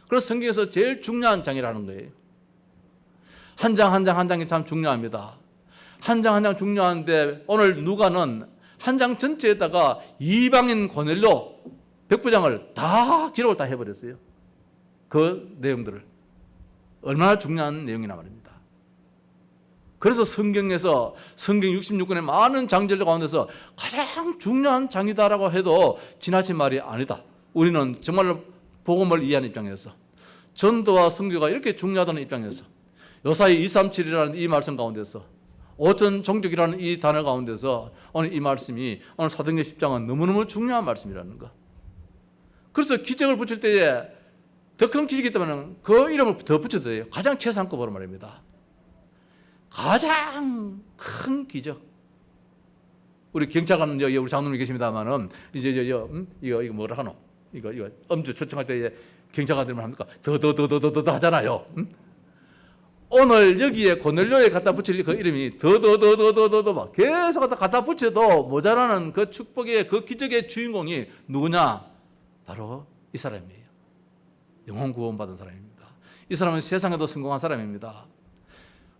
그래서 성경에서 제일 중요한 장이라는 거예요. 한 장 한 장이 참 중요합니다. 한 장 한 장 중요한데 오늘 누가는 한 장 전체에다가 이방인 고넬료 백부장을 다 기록을 다 해버렸어요. 그 내용들을. 얼마나 중요한 내용이나 말입니다. 그래서 성경에서 성경 66권의 많은 장절 가운데서 가장 중요한 장이다라고 해도 지나친 말이 아니다. 우리는 정말로 복음을 이해하는 입장에서, 전도와 선교가 이렇게 중요하다는 입장에서, 요사이 237이라는 이 말씀 가운데서, 오천 종족이라는 이 단어 가운데서 오늘 이 말씀이, 오늘 사도행전 10장은 너무너무 중요한 말씀이라는 거. 그래서 기적을 붙일 때에 더 큰 기적이 있다면 그 이름을 더 붙여도 돼요. 가장 최상급으로 말입니다. 가장 큰 기적. 우리 경찰관 우리 장로님 계십니다만은 이제 이거 뭐라 하노? 이거 음주 초청할 때 경찰관들만 합니까? 더 하잖아요. 오늘 여기에 고넬료에 갖다 붙일 그 이름이 더 막 계속 갖다 붙여도 모자라는 그 축복의 그 기적의 주인공이 누구냐? 바로 이 사람이에요. 영혼 구원받은 사람입니다. 이 사람은 세상에도 성공한 사람입니다.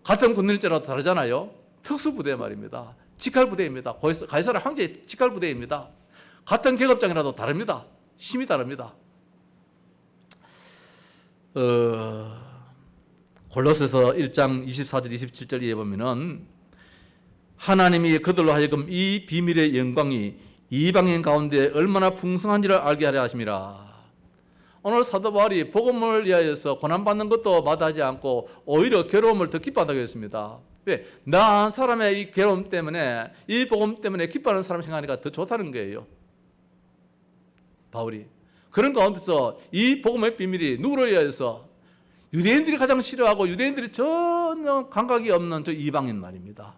같은 군일제라도 다르잖아요. 특수부대 말입니다. 직할부대입니다. 가이사랴 황제의 직할부대입니다. 같은 계급장이라도 다릅니다. 힘이 다릅니다. 골로새서 1장 24절 27절에 보면은 하나님이 그들로 하여금 이 비밀의 영광이 이방인 가운데 얼마나 풍성한지를 알게 하려 하심이라. 오늘 사도 바울이 복음을 위하여서 고난받는 것도 마다하지 않고 오히려 괴로움을 더 기뻐한다고 했습니다. 왜? 나 한 사람의 이 괴로움 때문에, 이 복음 때문에 기뻐하는 사람 생각하니까 더 좋다는 거예요. 바울이. 그런 가운데서 이 복음의 비밀이 누구를 위하여서? 유대인들이 가장 싫어하고 유대인들이 전혀 감각이 없는 저 이방인 말입니다.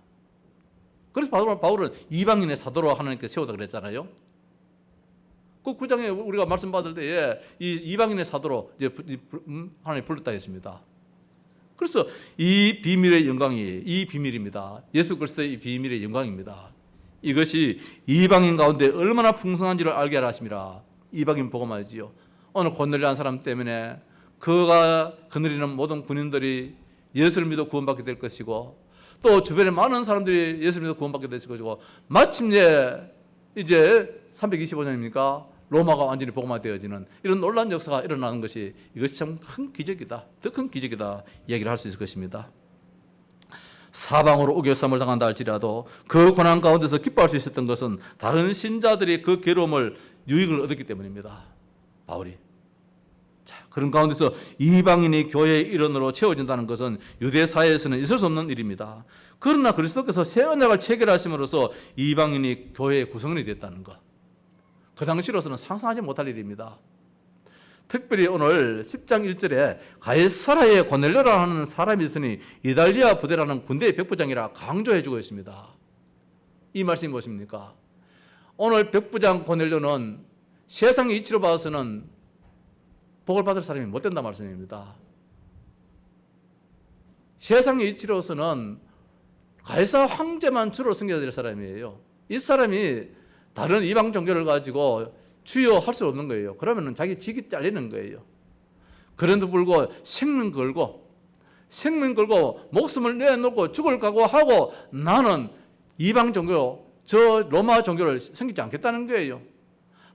그래서 바울은 이방인의 사도로 하나님께 세우다 그랬잖아요. 그 9장에 우리가 말씀 받을 때에 이 이방인의 사도로 이제 하나님 불렀다 했습니다. 그래서 이 비밀의 영광이 이 비밀입니다. 예수 그리스도의 이 비밀의 영광입니다. 이것이 이방인 가운데 얼마나 풍성한지를 알게 하라 하심이라. 이방인 복음하지요. 오늘 고넬료한 사람 때문에 그가 거느리는 모든 군인들이 예수를 믿어 구원받게 될 것이고, 또 주변에 많은 사람들이 예수를 믿어 구원받게 될 것이고, 마침내 이제 325년입니까? 로마가 완전히 복음화되어지는 이런 놀라운 역사가 일어나는 것이, 이것이 참 큰 기적이다, 더 큰 기적이다 이야기를 할 수 있을 것입니다. 사방으로 우겨쌈을 당한다 할지라도 그 고난 가운데서 기뻐할 수 있었던 것은 다른 신자들이 그 괴로움을 유익을 얻었기 때문입니다. 바울이. 자, 그런 가운데서 이방인이 교회의 일원으로 채워진다는 것은 유대 사회에서는 있을 수 없는 일입니다. 그러나 그리스도께서 새 언약을 체결하심으로써 이방인이 교회의 구성원이 됐다는 것, 그 당시로서는 상상하지 못할 일입니다. 특별히 오늘 10장 1절에 가이사랴에 고넬료라 하는 사람이 있으니 이달리아 부대라는 군대의 백부장이라 강조해 주고 있습니다. 이 말씀이 무엇입니까? 오늘 백부장 고넬료는 세상의 이치로 봐서는 복을 받을 사람이 못 된다 말씀입니다. 세상의 이치로서는 가이사 황제만 주로 섬겨야 될 사람이에요. 이 사람이 다른 이방 종교를 가지고 주요할 수 없는 거예요. 그러면 자기 직이 잘리는 거예요. 그런데도 불구하고 생명 걸고 목숨을 내놓고 죽을 각오하고 나는 이방 종교, 저 로마 종교를 섬기지 않겠다는 거예요.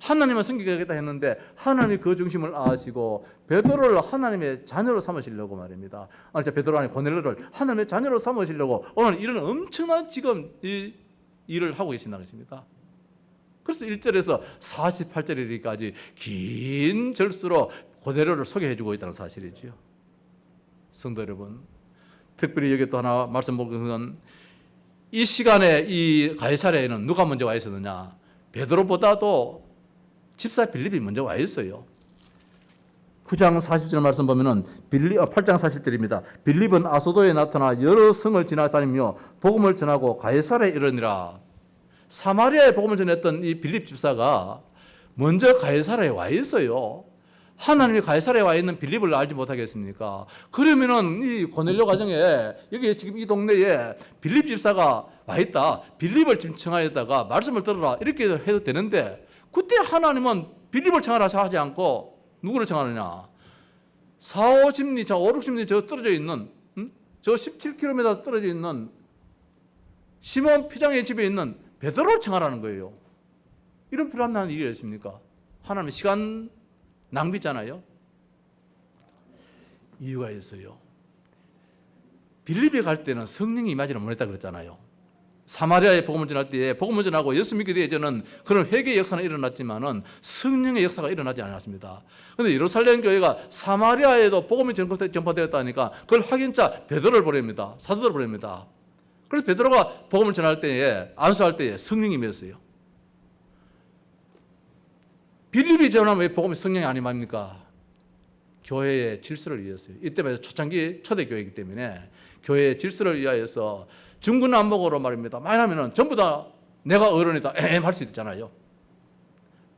하나님을 섬기겠다 했는데 하나님이 그 중심을 아시고 베드로를 하나님의 자녀로 삼으시려고 말입니다. 아니, 베드로 아니 고넬료를 하나님의 자녀로 삼으시려고 오늘 이런 엄청난 지금 이 일을 하고 계신다는 것입니다. 그래서 1절에서 48절까지 긴 절수로 고넬료를 소개해 주고 있다는 사실이죠. 성도 여러분, 특별히 여기 또 하나 말씀 보는 건, 이 시간에 이 가이사랴에는 누가 먼저 와 있었느냐? 베드로보다도 집사 빌립이 먼저 와 있어요. 9장 40절 말씀 보면은 8장 40절입니다. 빌립은 아소도에 나타나 여러 성을 지나다니며 복음을 전하고 가이사랴에 이르니라. 사마리아에 복음을 전했던 이 빌립 집사가 먼저 가이사랴에 와 있어요. 하나님이 가이사랴에 와 있는 빌립을 알지 못하겠습니까? 그러면은 이 고넬료 가정에, 여기 지금 이 동네에 빌립 집사가 와 있다, 빌립을 지금 청하였다가 말씀을 들어라 이렇게 해도 되는데, 그때 하나님은 빌립을 청하라 하지 않고 누구를 청하느냐? 4, 50리, 5, 60리 저 떨어져 있는, 저 17km 떨어져 있는 시몬 피장의 집에 있는 베드로를 청하라는 거예요. 이런 불합리한 일이 있습니까? 하나님의 시간 낭비잖아요. 이유가 있어요. 빌립에 갈 때는 성령이 임하지는 못했다 그랬잖아요. 사마리아에 복음을 전할 때에 복음을 전하고 예수 믿게 되어서는 그런 회개의 역사는 일어났지만은 성령의 역사가 일어나지 않았습니다. 그런데 예루살렘 교회가 사마리아에도 복음이 전파되었다니까 그걸 확인자 베드로를 보냅니다. 사도들을 보냅니다. 그래서 베드로가 복음을 전할 때에 안수할 때에 성령이 임했어요. 빌립이 전하면 왜 복음이 성령이 아닙니까? 교회의 질서를 위해서요. 이때만 초창기 초대교회이기 때문에 교회의 질서를 위하여서 중구난방으로 말입니다. 말하면은 전부 다 내가 어른이다 할 수 있잖아요.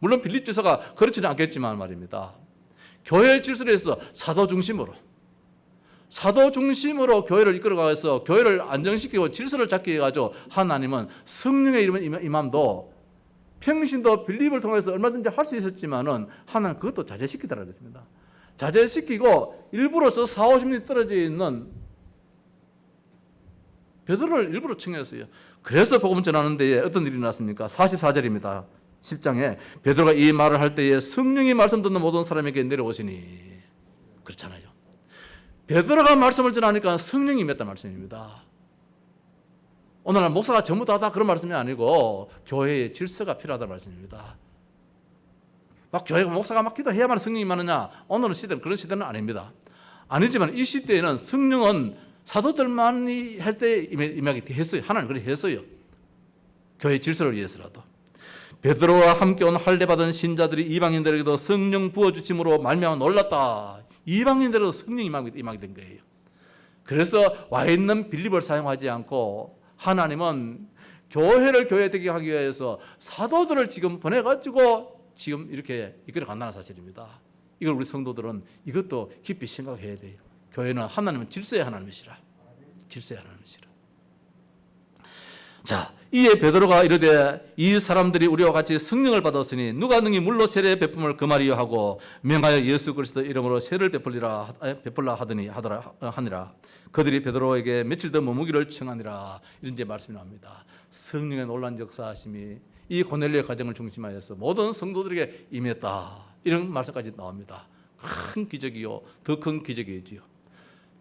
물론 빌립 지서가 그렇지는 않겠지만 말입니다. 교회의 질서를 위해서 사도 중심으로 교회를 이끌어가서 교회를 안정시키고 질서를 잡게 해가지고 하나님은 성령의 임함도 평신도 빌립을 통해서 얼마든지 할 수 있었지만은 하나는 그것도 자제시키더라 그랬습니다. 자제시키고 일부러 저 40~50리 떨어져 있는 베드로를 일부러 청했어요. 그래서 복음 전하는 데에 어떤 일이 났습니까? 44절입니다. 10장에 베드로가 이 말을 할 때에 성령이 말씀 듣는 모든 사람에게 내려오시니 그렇잖아요. 베드로가 말씀을 전하니까 성령이 임했다는 말씀입니다. 오늘날 목사가 전부 다 그런 말씀이 아니고 교회의 질서가 필요하다는 말씀입니다. 막 교회가 목사가 막 기도해야만 성령이 임하느냐? 오늘은 시대는 그런 시대는 아닙니다. 아니지만 이 시대에는 성령은 사도들만이 할 때 임하게 했어요. 하나님 그렇게 했어요. 교회 질서를 위해서라도. 베드로와 함께 온 할례받은 신자들이 이방인들에게도 성령 부어주심으로 말미암아 놀랐다. 이방인들에게도 성령이 임하게 된 거예요. 그래서 와 있는 빌립을 사용하지 않고 하나님은 교회를 교회되게 하기 위해서 사도들을 지금 보내가지고 지금 이렇게 이끌어 간다는 사실입니다. 이걸 우리 성도들은 이것도 깊이 생각해야 돼요. 교회는 하나님은 질서의 하나님이시라. 질서의 하나님이시라. 자, 이에 베드로가 이르되 이 사람들이 우리와 같이 성령을 받았으니 누가 능히 물로 세례 베품을 금하리요 하고 명하여 예수 그리스도 이름으로 세를 베풀라 하니라. 그들이 베드로에게 며칠 더 머무기를 청하니라. 이런 이제 말씀이 나옵니다. 성령의 놀란 역사하심이 이 고넬료의 가정을 중심하여서 모든 성도들에게 임했다. 이런 말씀까지 나옵니다. 큰 기적이요, 더 큰 기적이지요.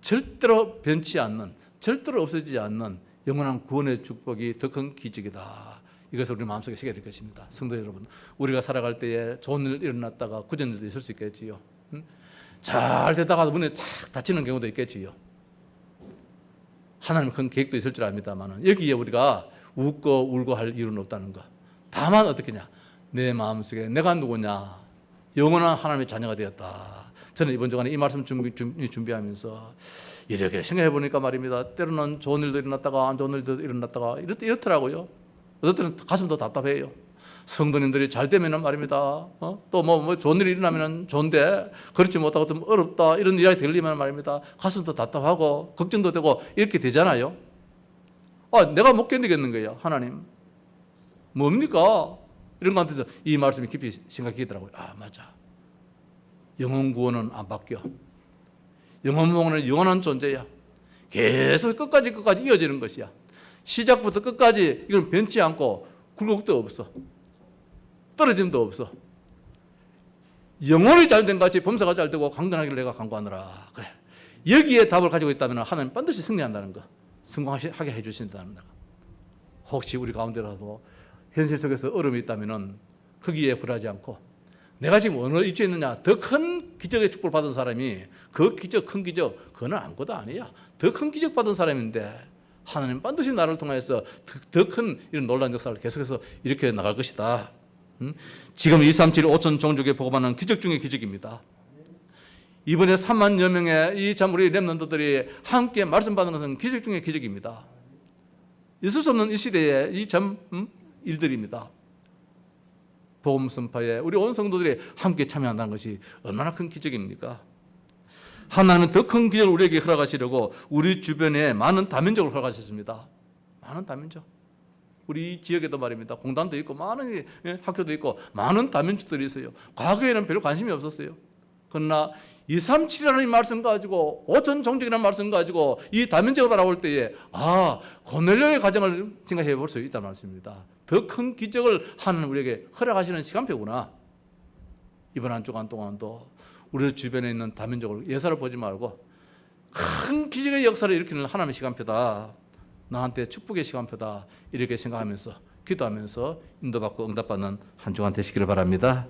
절대로 변치 않는, 절대로 없어지지 않는 영원한 구원의 축복이 더 큰 기적이다. 이것을 우리 마음속에 새겨야 될 것입니다. 성도 여러분, 우리가 살아갈 때에 좋은 일 일어났다가 굳은 일도 있을 수 있겠지요. 잘 되다가 문에 탁 닫히는 경우도 있겠지요. 하나님의 큰 계획도 있을 줄 압니다만 여기에 우리가 웃고 울고 할 이유는 없다는 것. 다만 어떻게냐? 내 마음속에 내가 누구냐? 영원한 하나님의 자녀가 되었다. 저는 이번 주간에 이 말씀 준비하면서 이렇게 생각해 보니까 말입니다. 때로는 좋은 일도 일어났다가 안 좋은 일도 일어났다가 이렇더라고요. 어떨 때는 가슴도 답답해요. 성도님들이 잘 되면은 말입니다. 또 뭐 좋은 일이 일어나면은 좋은데 그렇지 못하고 좀 어렵다 이런 이야기 들리면 말입니다. 가슴도 답답하고 걱정도 되고 이렇게 되잖아요. 내가 못 견디겠는 거예요. 하나님 뭡니까? 이런 것 같아서 이 말씀이 깊이 생각하더라고요. 맞아. 영혼 구원은 안 바뀌어. 영혼 구원은 영원한 존재야. 계속 끝까지 이어지는 것이야. 시작부터 끝까지 이건 변치 않고 굴곡도 없어. 떨어짐도 없어. 영혼이 잘된 같이 범사가 잘되고 강건하기를 내가 강구하노라. 그래. 여기에 답을 가지고 있다면 하나님 반드시 승리한다는 거. 성공하게 해주신다는 거. 혹시 우리 가운데라도 현실 속에서 어려움이 있다면 거기에 굴하지 않고 내가 지금 어느 위치에 있느냐, 더 큰 기적의 축복을 받은 사람이 그 기적, 큰 기적, 그거는 아무것도 아니야. 더 큰 기적 받은 사람인데 하나님 반드시 나를 통해서 더 큰 이런 놀라운 역사를 계속해서 이렇게 나갈 것이다. 지금 237 5천 종족에 복음하는 기적 중의 기적입니다. 이번에 3만여 명의 이 참 우리 렘넌트들이 함께 말씀 받는 것은 기적 중의 기적입니다. 있을 수 없는 이 시대에 이 참 일들입니다. 복음 선파에 우리 온 성도들이 함께 참여한다는 것이 얼마나 큰 기적입니까? 하나님은 더 큰 기적을 우리에게 허락하시려고 우리 주변에 많은 다민족을 허락하셨습니다. 많은 다민족. 우리 지역에도 말입니다. 공단도 있고 많은 학교도 있고 많은 다민족들이 있어요. 과거에는 별로 관심이 없었어요. 그러나 237이라는 말씀 가지고 5천 종족이라는 말씀 가지고 이 다민족을 바라볼 때에 고넬료의 가정을 생각해 볼 수 있다는 말씀입니다. 더 큰 기적을 하나님 우리에게 허락하시는 시간표구나. 이번 한 주간 동안도 우리 주변에 있는 다민족을 예사를 보지 말고 큰 기적의 역사를 일으키는 하나님의 시간표다. 나한테 축복의 시간표다. 이렇게 생각하면서 기도하면서 인도받고 응답받는 한 주간 되시기를 바랍니다.